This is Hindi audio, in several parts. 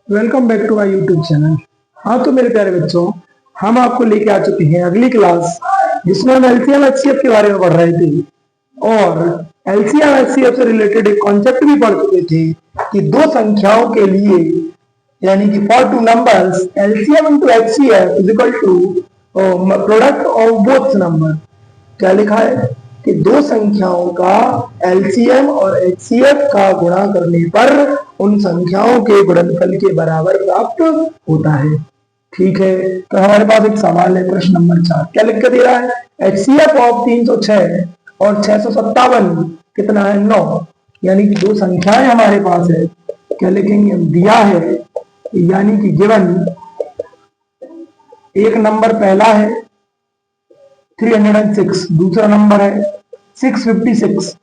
Welcome back to my YouTube channel. हाँ तो मेरे प्यारे बच्चों, हम आपको लेके आ चुके हैं अगली क्लास जिसमें हम एलसीएम एचसीएफ के बारे में पढ़ रहे थे। और एलसीएम एचसीएफ से रिलेटेड एक कॉन्सेप्ट भी पढ़ चुके थे कि दो संख्याओं के लिए, यानी कि for two numbers LCM into HCF is equal to product of both number. क्या लिखा है कि दो संख्याओं का एलसीएम और एचसीएफ का गुणा करने पर उन संख्याओं के गुणनफल के बराबर प्राप्त होता है। ठीक है, तो हमारे पास एक सवाल है, प्रश्न नंबर 4 क्या लिख कर दे रहा है, एचसीएफ ऑफ 306 और 657 कितना है 9। यानी कि दो संख्याएं हमारे पास है, क्या लिखेंगे हम, दिया है, यानी कि गिवन एक नंबर पहला है 306, दूसरा नंबर है 656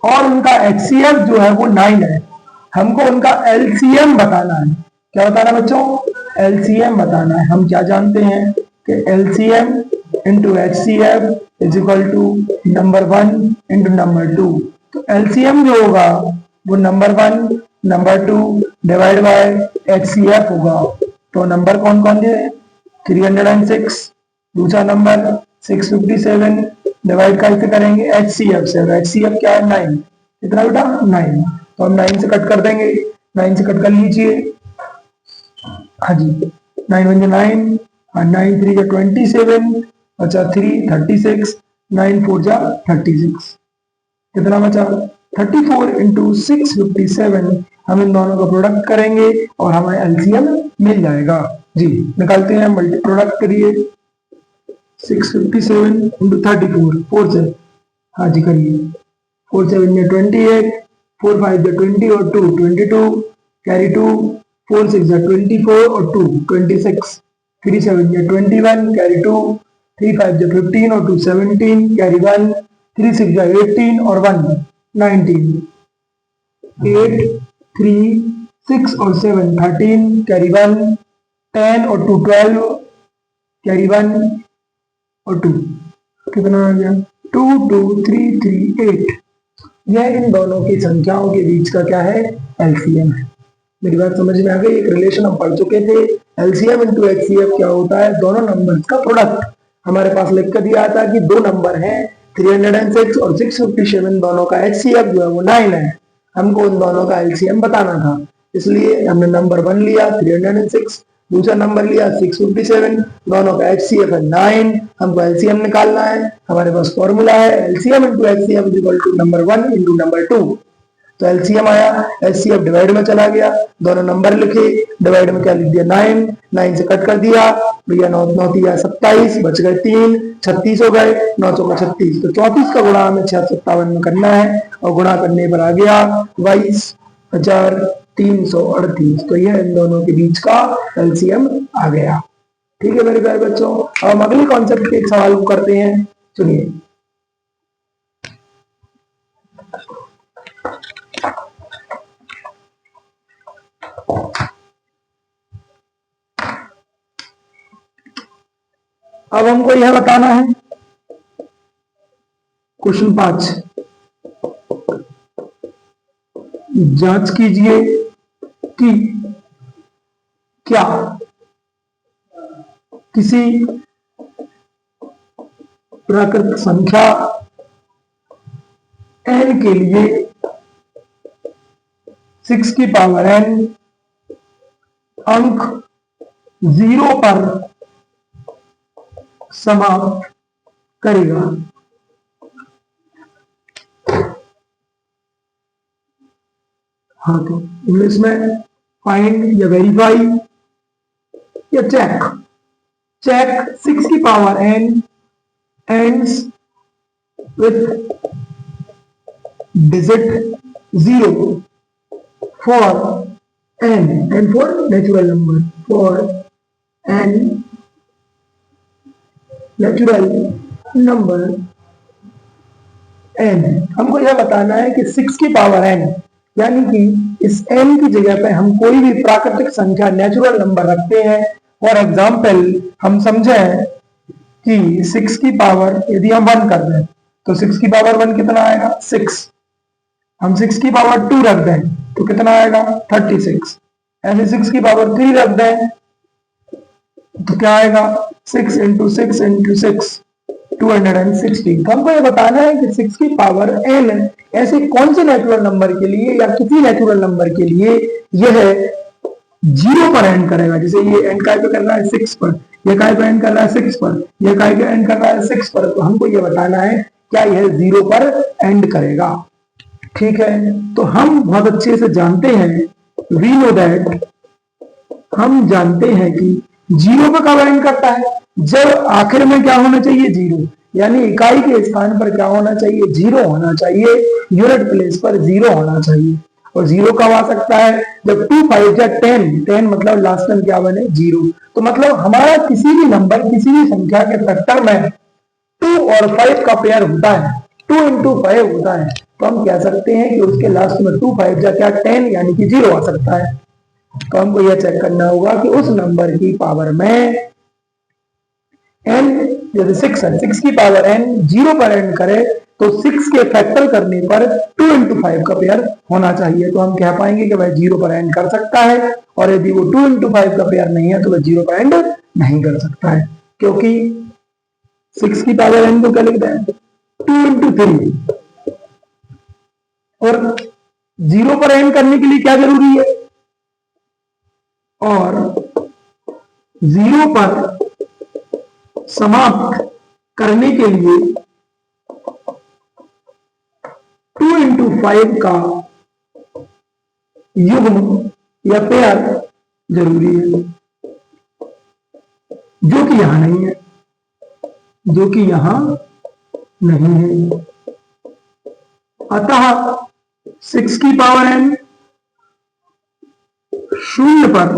और उनका एचसीएफ जो है वो 9 है। हमको उनका एलसीएम बताना है। क्या बताना है बच्चों, एलसीएम बताना है। हम क्या जानते हैं कि LCM into HCF is equal to number 1 into number 2। तो एलसीएम जो होगा वो number 1 number 2 divide by HCF होगा। तो नंबर कौन कौन है, 306, दूसरा नंबर 657 डिवाइड कैसे करेंगे, एचसीएफ से। एचसीएफ क्या है 9, कितना बेटा 9। तो हम 9 से कट कर देंगे, 9 से कट कर लीजिए। हाँ जी, 9 1 9 और 9 3 27, अच्छा 3 36, 9 4 36, कितना बचा 34 इंटू 657। हम इन दोनों का प्रोडक्ट करेंगे और हमें एलसीएम मिल जाएगा। जी निकालते हैं, मल्टी प्रोडक्ट करिए, 657 इंटू 34 4 से, हाँ जी करिए, 4 7 में 28, 4 5 में 20 और 2 22, कैरी 2, 4 6 में 24 और 2 26, 3 7 में 21, कैरी 2, 3 5 में 15 और 2 17, कैरी 1, 3 6 में 18 और 1 19, 8 3 6 और 7 13, कैरी 1, 10 और 2 12, कैरी 1 और 2, कितना आ गया 2 2 3 3 8। यह इन दोनों की संख्याओं के बीच का क्या है, एलसीएम है। मेरी बात समझ में आ गई। एक रिलेशन हम पढ़ चुके थे, एलसीएम इनटू एचसीएफ क्या होता है, दोनों नंबर्स का प्रोडक्ट। हमारे पास लिख कर दिया था कि दो नंबर हैं 306 और 657, दोनों का एचसीएफ जो है वो 9 है। हमको उन दोनों का एलसीएम बताना था, इसलिए हमने नंबर 1 लिया 306, दूसरा नंबर लिया 657, दोनों का एचसीएफ है 9। हमको एलसीएम निकालना है। हमारे पास फॉर्मूला है LCM into HCF is equal to number 1 into number 2। तो एलसीएम आया, एचसीएफ डिवाइड में चला गया, दोनों नंबर लिखे, डिवाइड में क्या लिख दिया 9, 9 से कट कर दिया भैया, 9 9 दिया 27, बच गए 3, 36 हो गए, 9 चौका 36। तो 34 का गुणा हमें 657 में करना है और गुणा करने पर आ गया 22,338। तो यह इन दोनों के बीच का एलसीएम आ गया। ठीक है मेरे प्यारे बच्चों, अब हम अगले कॉन्सेप्ट के एक सवाल को करते हैं, सुनिए। अब हमको यह बताना है, क्वेश्चन 5, जांच कीजिए कि क्या किसी प्राकृतिक संख्या n के लिए 6 की पावर n अंक 0 पर समाप्त करेगा। हाँ तो इंग्लिश में फाइंड या वेरीफाई या चेक। चेक 6 की power n ends with digit 0 for n and for natural number, for n natural number n। हमको यह बताना है कि 6 की पावर n, यानी कि इस n की जगह पे हम कोई भी प्राकृतिक संख्या नेचुरल नंबर रखते हैं। फॉर एग्जाम्पल हम समझे कि 6 की पावर यदि हम 1 कर दें तो 6 की पावर 1 कितना आएगा 6। हम 6 की पावर 2 रख दें तो कितना आएगा 36। ऐसे 6 की पावर 3 रख दें तो क्या आएगा, 6 इंटू 6 इंटू 6 216। तो हमको ये बताना है कि 6 की पावर n ऐसे कौन से नेचुरल नंबर के लिए या किसी नेचुरल नंबर के लिए यह 0 पर एंड करेगा। जैसे ये एंड काय पे कर रहा है 6 पर, ये काय पे एंड कर रहा है 6 पर, ये काय पे एंड कर रहा है 6 पर, तो हमको ये बताना है क्या यह 0 पर एंड करेगा। ठीक है, तो हम बहुत अच्छे से जानते हैं, वी नो दैट, हम जानते हैं कि 0 पे कब एंड करता है, जब आखिर में क्या होना चाहिए, 0, यानी इकाई के स्थान पर क्या होना चाहिए, 0 होना चाहिए, यूनिट प्लेस पर 0 होना चाहिए। और 0 कब आ सकता है, जब 2 5 या 10, 10 मतलब लास्ट टाइम क्या बने 0। तो मतलब हमारा किसी भी नंबर, किसी भी संख्या के फैक्टर में 2 और 5 का पेयर होता है, 2 इंटू 5 होता है, तो हम कह सकते हैं कि उसके लास्ट में 2 5 या क्या 10 यानी कि 0 आ सकता है। तो हमको यह चेक करना होगा कि उस नंबर की पावर में n, जैसे 6 है, 6 की पावर n 0 पर एंड करे तो 6 के फैक्टर करने पर 2 इंटू 5 का पेयर होना चाहिए। तो हम कह पाएंगे कि वह 0 पर एंड कर सकता है, और यदि वो 2 इंटू 5 का पेयर नहीं है तो वह 0 पर एंड नहीं कर सकता है, क्योंकि 6 की पावर n को क्या लिखते हैं, 2 इंटू 3। और 0 पर एंड करने के लिए क्या जरूरी है, और 0 पर समाप्त करने के लिए 2 इंटू 5 का युग्म या पेयर जरूरी है, जो कि यहां नहीं है, जो कि यहां नहीं है। अतः 6 की पावर n 0 पर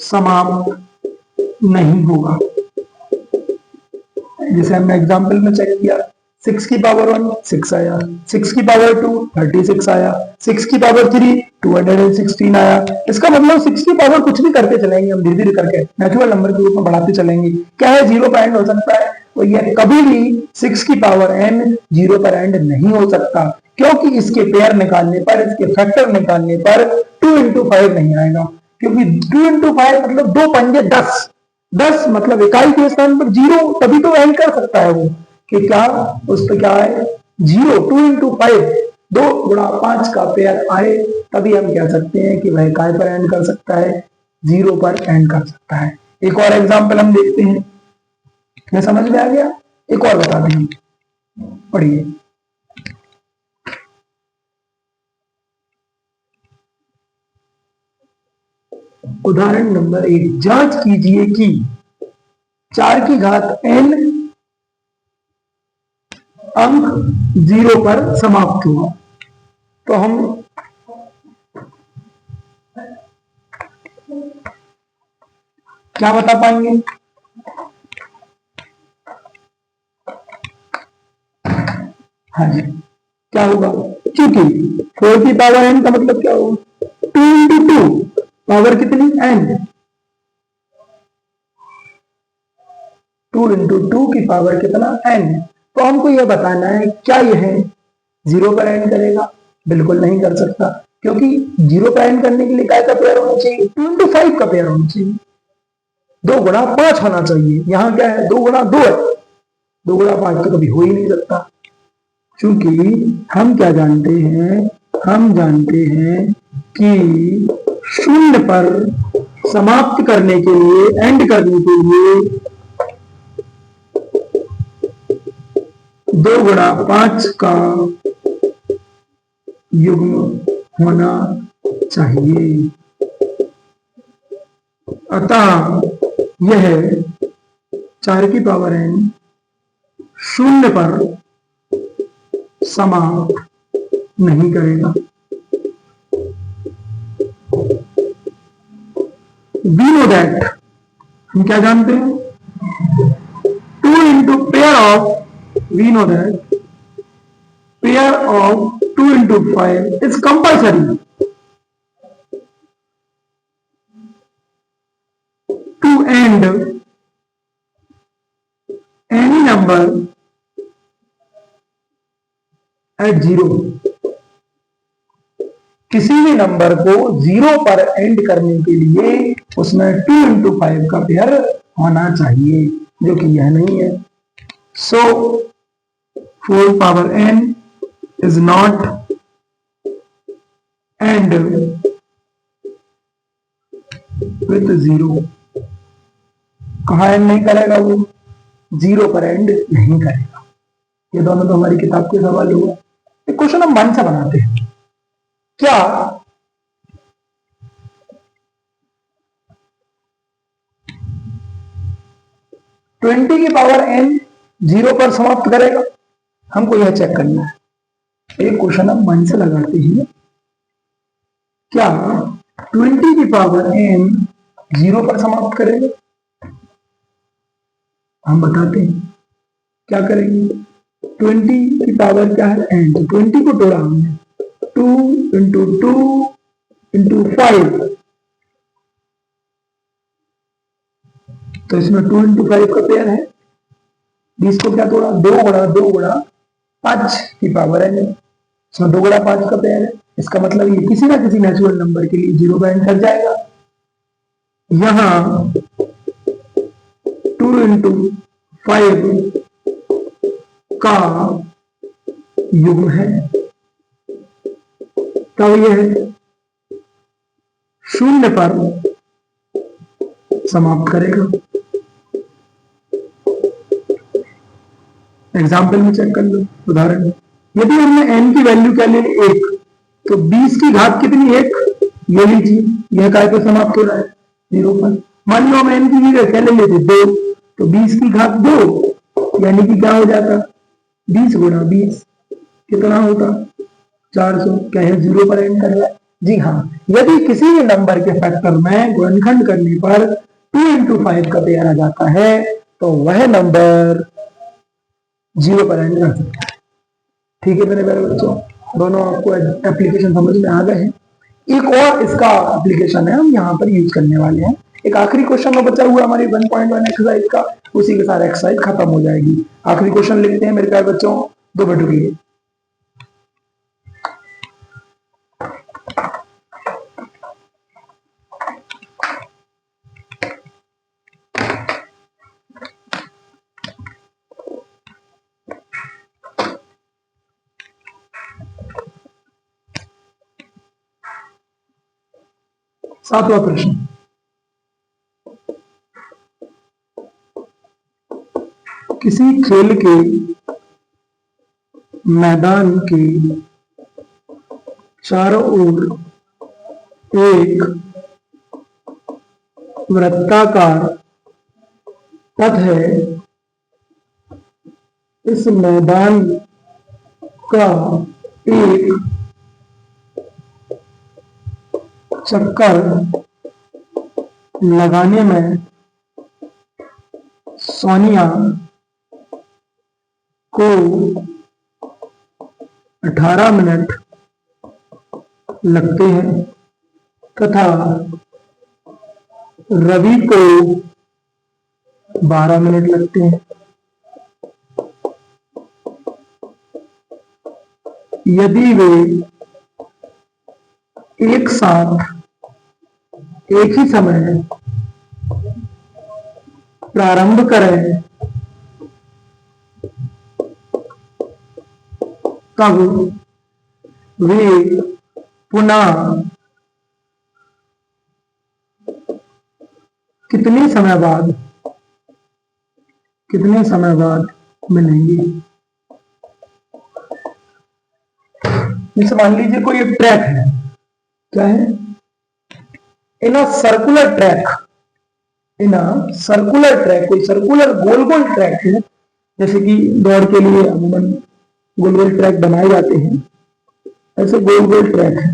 समाप्त नहीं होगा। जैसे हमने एग्जाम्पल में चेक किया, 6 की पावर 1 6 आया, 6 की पावर 2 36 आया, 6 की पावर 3 216 आया। इसका मतलब 6 की पावर कुछ भी करते चलेंगे हम, धीरे धीरे करके नेचुरल नंबर के रूप में बढ़ाते चलेंगे। क्या है, 0 पर एंड हो सकता है, तो यह कभी भी 6 की पावर n 0 पर एंड नहीं हो सकता, क्योंकि इसके पेयर निकालने पर, इसके फैक्टर निकालने पर 2 इंटू 5 नहीं आएगा, क्योंकि 2 इंटू 5 मतलब 2 पंजे 10, 10 मतलब इकाई के स्थान पर 0, तभी तो एंड कर सकता है वो, कि क्या उस पर क्या है 0, 2 इंटू 5, 2 गुणा 5 का पेयर आए, तभी हम कह सकते हैं कि वह काय पर एंड कर सकता है, 0 पर एंड कर सकता है। एक और एग्जाम्पल हम देखते हैं, क्या समझ में आ गया, एक और बता दें, पढ़िए। उदाहरण नंबर 1, जांच कीजिए कि 4 की घात n अंक 0 पर समाप्त हुआ। तो हम क्या बता पाएंगे, हाँ जी, क्या होगा, क्योंकि 4 की पावर n का मतलब क्या होगा, 2 इंटू 2 पावर कितनी n, 2 इंटू 2 की पावर कितना n। तो हमको यह बताना है क्या यह 0 पर एंड करेगा, बिल्कुल नहीं कर सकता, क्योंकि 0 पर एंड करने के लिए क्या का पेयर होना चाहिए, 2 इंटू 5 का पेयर होना चाहिए, 2 गुणा 5 होना चाहिए। यहां क्या है, 2 गुणा 2 है, 2 गुणा 5 तो कभी हो ही नहीं सकता, क्योंकि हम क्या जानते हैं, हम जानते हैं कि 0 पर समाप्त करने के लिए, एंड करने के लिए 2 गुणा 5 का युग्म होना चाहिए। अतः यह 4 की पावर n 0 पर समाप्त नहीं करेगा। वी नो दैट, हम क्या जानते हैं, 2 into pair of, we know that pair of 2 into 5 is compulsory to end any number at 0, किसी भी नंबर को 0 पर एंड करने के लिए उसमें 2 into 5 का पेयर होना चाहिए, जो कि यह नहीं है। सो 4 power n is not and with 0। कहा एंड नहीं करेगा, वो 0 पर एंड नहीं करेगा। ये दोनों तो हमारी किताब के सवाल हुआ। एक क्वेश्चन हम मन से बनाते हैं। क्या 20 की पावर n 0 पर समाप्त करेगा? हमको यह चेक करना है। एक क्वेश्चन हम मन से लगाते हैं। क्या 20 की पावर n 0 पर समाप्त करेगा? हम बताते हैं क्या करेंगे। 20 की पावर क्या है n, तो 20 को तोड़ा हमने 2 into 2 into 5, तो इसमें 2 into 5 का पेयर है। 20 को क्या तोड़ा, 2 गुणा 5 की पावर n, इसमें 2 गुणा 5 का पेयर है। इसका मतलब ये किसी ना किसी नेचुरल नंबर के लिए 0 पर एंड कर जाएगा। यहां 2 into 5 का युग्म है, तब यह 0 पर समाप्त करेगा। एग्जाम्पल में चेक कर लो, उदाहरण। यदि हमने n की वैल्यू क्या ले 1, तो 20 की घात कितनी 1, ये लीजिए। यह काय पे समाप्त हो रहा है 0 पर। मान लो हम n की जगह क्या ले लेते 2, तो 20 की घात 2 यानी कि क्या हो जाता 20 गुणा 20, कितना होगा 400। क्या है 0 पर एंड कर रहा है? जी हाँ। यदि किसी भी नंबर के फैक्टर में गुणनखंड करने पर 2 into 5 का पेयर आ जाता है, तो वह नंबर 0 पर एंड कर सकता है। ठीक है मेरे प्यारे बच्चों, दोनों आपको एप्लीकेशन समझ में आ गए हैं। एक और इसका एप्लीकेशन है, हम यहाँ पर यूज करने वाले हैं। एक आखिरी क्वेश्चन में बचा हुआ हमारी 1.1 एक्सरसाइज का, उसी के साथ एक्सरसाइज खत्म हो जाएगी। आखिरी क्वेश्चन लिखते हैं मेरे प्यारे बच्चों, 2 मिनट के लिए। सातवां प्रश्न, किसी खेल के मैदान के चारों ओर एक वृत्ताकार पथ है। इस मैदान का एक चक्कर लगाने में सोनिया को 18 मिनट लगते हैं तथा रवि को 12 मिनट लगते हैं। यदि वे एक साथ एक ही समय प्रारंभ करें, तब वे पुनः कितने समय बाद मिलेंगे। जैसे मान लीजिए कोई एक ट्रैक है, क्या है, इन सर्कुलर ट्रैक, कोई सर्कुलर गोल गोल ट्रैक है। जैसे कि दौड़ के लिए अमूमन गोल गोल ट्रैक बनाए जाते हैं, ऐसे गोल गोल ट्रैक है।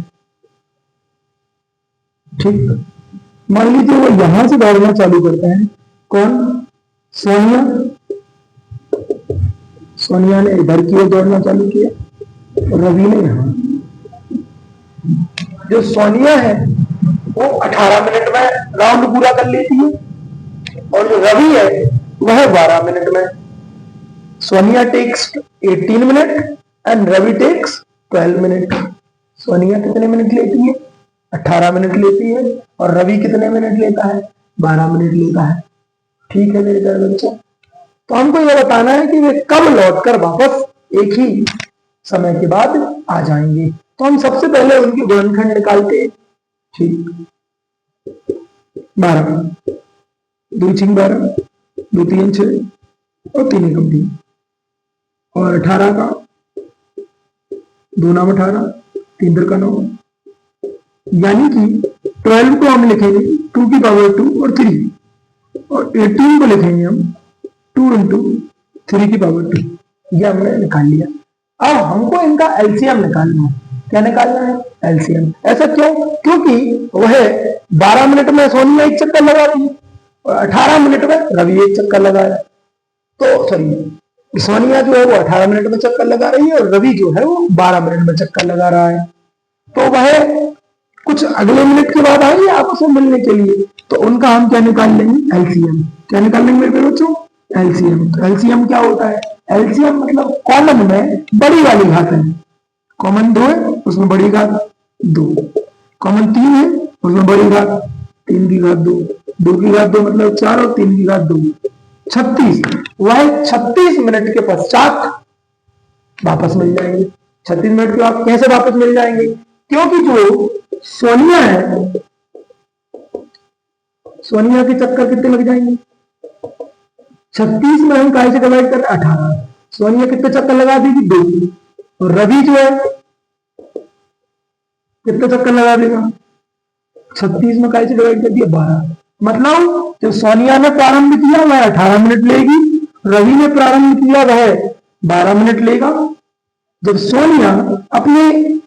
ठीक, मान लीजिए वो यहां से दौड़ना चालू करते हैं। कौन? सोनिया ने इधर की ओर दौड़ना चालू किया, रवि ने यहां। जो सोनिया है वो 18 मिनट में राउंड पूरा कर लेती है, और जो रवि है वह 12 मिनट में। Sonia takes 18 minute and Ravi takes 12 minute. Sonia कितने मिनट लेती है? 18 मिनट लेती है। और रवि कितने मिनट लेता है? 12 मिनट लेता है। ठीक है मेरे प्यारे बच्चों, तो हमको यह बताना है कि वे कब लौटकर वापस एक ही समय के बाद आ जाएंगे। तो हम सबसे पहले उनके गुणनखंड निकालते हैं। ठीक, 12, 2 6 12, 2 3 6 और 3 एकम 3, और 18 का 2 9 18, 3 3 का 9, यानी कि 12 को हम लिखेंगे 2 की पावर 2 और 3, और 18 को लिखेंगे हम 2 इंटू 3 की पावर 2। ये हमने निकाल लिया। अब हमको इनका एलसीएम निकालना है। क्या निकालना है? एलसीएम। ऐसा क्यों? क्योंकि वह 12 मिनट में सोनिया एक चक्कर लगा रही है और 18 मिनट में रवि एक चक्कर लगा रहा है। तो सॉरी, सोनिया जो है वो 18 मिनट में चक्कर लगा रही है और रवि जो है वो 12 मिनट में चक्कर लगा रहा है। तो वह कुछ अगले मिनट के बाद आएंगे आपस में मिलने के लिए, तो उनका हम क्या निकाल लेंगे? एलसीएम। क्या निकाल लेंगे मेरे बच्चों? एलसीएम। तो एलसीएम क्या होता है? एलसीएम मतलब कॉमन में बड़ी वाली घात है। कॉमन 2 है, उसमें बड़ी घात 2। कॉमन 3 है, उसमें बड़ी घात 3 की घात 2, 2 की घात 2 मतलब 4 और 3 की घात 2, 36। वह 36 मिनट के पश्चात वापस मिल जाएंगे। 36 मिनट के बाद कैसे वापस मिल जाएंगे? क्योंकि जो सोनिया है, सोनिया के चक्कर कितने लग जाएंगे? 36 में हम काय से डिवाइड कर रहे हैं? 18। सोनिया कितने चक्कर लगा देगी? 2। और रवि जो है कितने चक्कर लगा देगा? 36 में काय से डिवाइड कर दिया? 12। मतलब जो सोनिया ने प्रारंभ किया वह 18 मिनट लेगी, रवि ने प्रारंभ किया वह 12 मिनट लेगा। जब सोनिया अपने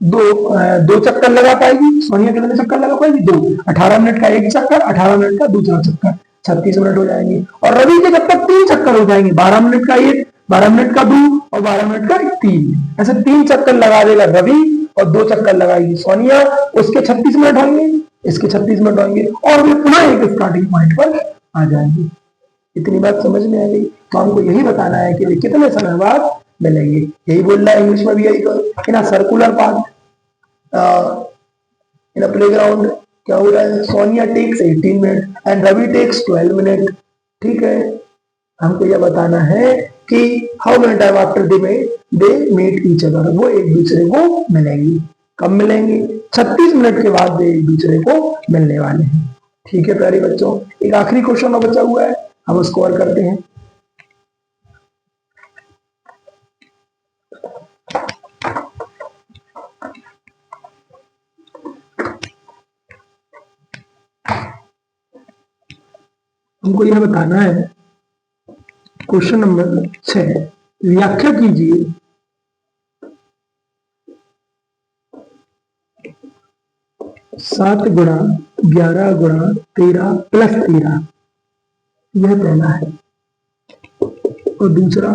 दो चक्कर लगा पाएगी, सोनिया कितने चक्कर लगा पाएगी? 2। 18 मिनट का एक चक्कर, 18 मिनट का दूसरा चक्कर, 36 मिनट हो जाएंगे। और रवि के जब तक 3 चक्कर हो जाएंगे, 12 मिनट का एक, 12 मिनट का 2 और 12 मिनट का 3, ऐसे 3 चक्कर लगा देगा रवि और 2 चक्कर लगाएगी सोनिया। उसके 36 मिनट होंगे, इसके 36 मिनट होंगे और वे पुनः एक स्टार्टिंग पॉइंट पर आ जाएंगे। इतनी बात समझ में आ गई? तो हमको यही बताना है कि वे कितने समय बाद मिलेंगे। यही बोल रहा है इंग्लिश में भी, यही in a circular path in a playground. क्या हो रहा है? Sonia takes 18 minute and Ravi takes 12 minute. ठीक है, हमको यह बताना है कि how many time after they meet each other, वो एक दूसरे को मिलेंगे। कब मिलेंगे? 36 मिनट के बाद वे एक दूसरे को मिलने वाले हैं। ठीक है प्यारे बच्चों, एक आखिरी क्वेश्चन और बचा हुआ है, हम उसको और करते हैं। हमको यह बताना है, क्वेश्चन नंबर 6, व्याख्या कीजिए 7 गुणा 11 गुणा 13 प्लस 13। यह पहला है। और दूसरा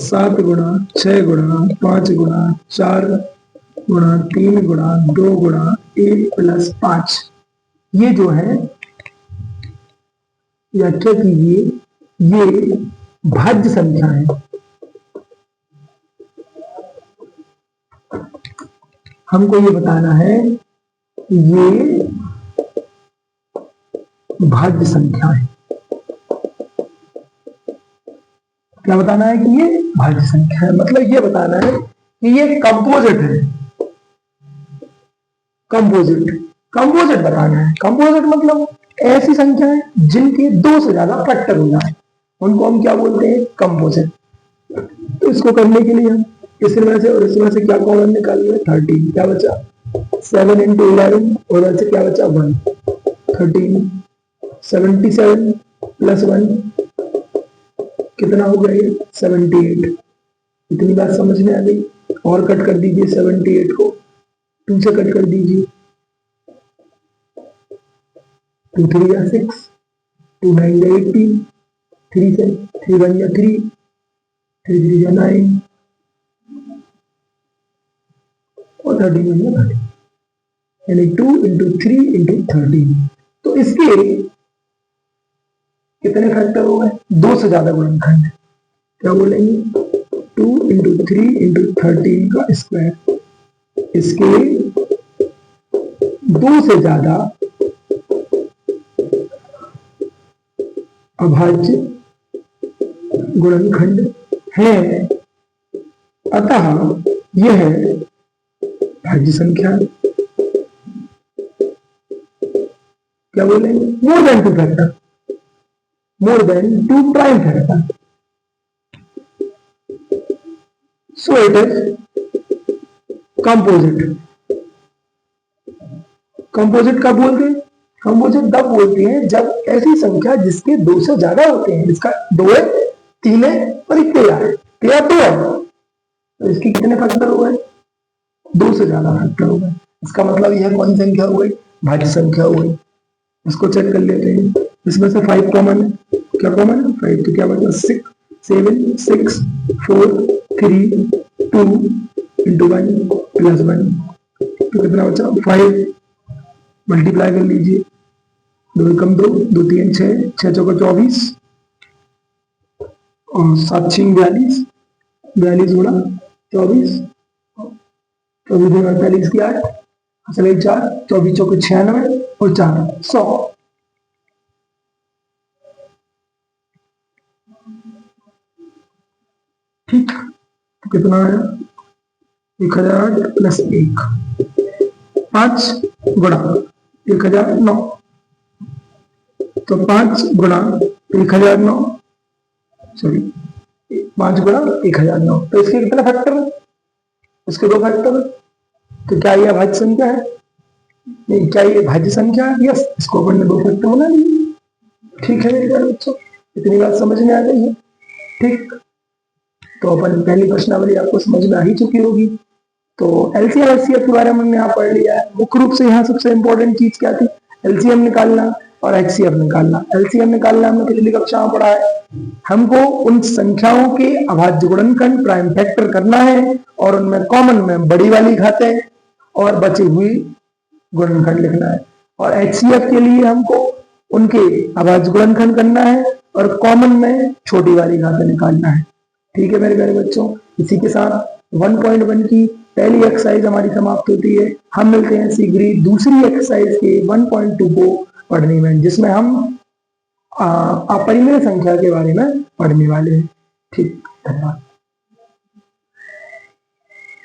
7 गुणा 6 गुणा 5 गुणा 4 गुणा 3 गुणा 2 गुणा 1 प्लस 5। ये जो है व्याख्या कीजिए, ये भाज्य संख्या है। हमको ये बताना है ये भाज्य संख्या है। क्या बताना है? कि ये भाज्य संख्या है, मतलब ये बताना है कि ये कंपोजिट है। कंपोजिट बताना है। कंपोजिट मतलब ऐसी संख्या है जिनके 2 से ज्यादा फैक्टर हो जाए, उनको हम क्या बोलते हैं? कंपोजिट। तो इसको करने के लिए हम इसमें से और इसमें से क्या कॉमन निकालिए? 13। क्या बचा? 7 इंटू 11 और इधर से क्या बचा? 1। 13। 77 प्लस 1 कितना हो गया? 78। इतनी बात समझ में आ गई? और कट कर दीजिए 78 को, 2 से कट कर दीजिए, 2 3 या 6, 2 9 या 18, 3 से 3 1 या 3, 3 3 या 9 और 13 या 13, यानी 2 इंटू 3 इंटू 13। तो इसके कितने फैक्टर हो गए? 2 से ज्यादा गुणनखंड। क्या बोलेंगे? 2 इंटू 3 इंटू 13 का स्क्वायर इसके दो से ज्यादा अभाज्य गुणनखंड है, अतः यह भाज्य संख्या क्या बोलेंगे, more than two factor, more than two prime factor. So it is composite. Composite कब बोलते हैं, कंपोजिट तब बोलते हैं जब ऐसी संख्या जिसके दो से ज्यादा होते हैं, इसका दो है, तीन है और एक तैयार है, तैयार दो है, तो इसके कितने फैक्टर हो गए, दो से ज्यादा फैक्टर हो गए। इसका मतलब यह कौन सी संख्या हो गई, भाज्य संख्या हो गई। इसको चेक कर लेते हैं, इसमें से 5 कॉमन है, क्या कॉमन है 5, तो क्या बचा 6 7 6 4 3 2 इंटू 1 प्लस 1, तो कितना बचा 5, मल्टीप्लाई कर लीजिए, 2 एकम 2 2 3 6 6 चौका 24 और 7 6 42 42 गुणा 24 24 गुणा 48 की 8 असल 4 24 चौके 96 और 4 100। ठीक, तो कितना आया 1008 प्लस 1, 5 गुणा 1009, तो 5 गुणा 1009, सॉरी 5 गुणा 1009, तो इसके कितने फैक्टर है, इसके दो फैक्टर है, तो क्या ये भाज्य संख्या है, नहीं क्या ये भाज्य संख्या है, यस, इसको अपन ने दो फैक्टर बना लिए। ठीक है मेरे प्यारे बच्चों, इतनी बात समझ में आ गई है। ठीक, तो अपन पहली प्रश्नावली आपको समझ में आ ही चुकी होगी। तो एलसीएम एचसीएफ के बारे में हमने यहाँ पढ़ लिया है। मुख्य रूप से यहाँ सबसे इंपॉर्टेंट चीज क्या थी, एलसीएम निकालना और एचसीएफ निकालना। एलसीएम निकालना हमने पिछली कक्षा में पढ़ा है, हमको उन संख्याओं के अभाज्य गुणनखंड प्राइम फैक्टर करना है और उनमें कॉमन में बड़ी वाली घातें और बची हुई गुणनखंड लिखना है। और एचसीएफ के लिए हमको उनके अभाज्य गुणनखंड करना है और कॉमन में छोटी वाली घातें निकालना है। ठीक है मेरे प्यारे बच्चों, इसी के साथ 1.1 की पहली एक्सरसाइज हमारी समाप्त होती है। हम मिलते हैं शीघ्र दूसरी एक्सरसाइज के 1.2 को पढ़ने में, जिसमें हम अपरिमेय संख्या के बारे में पढ़ने वाले हैं। ठीक, धन्यवाद।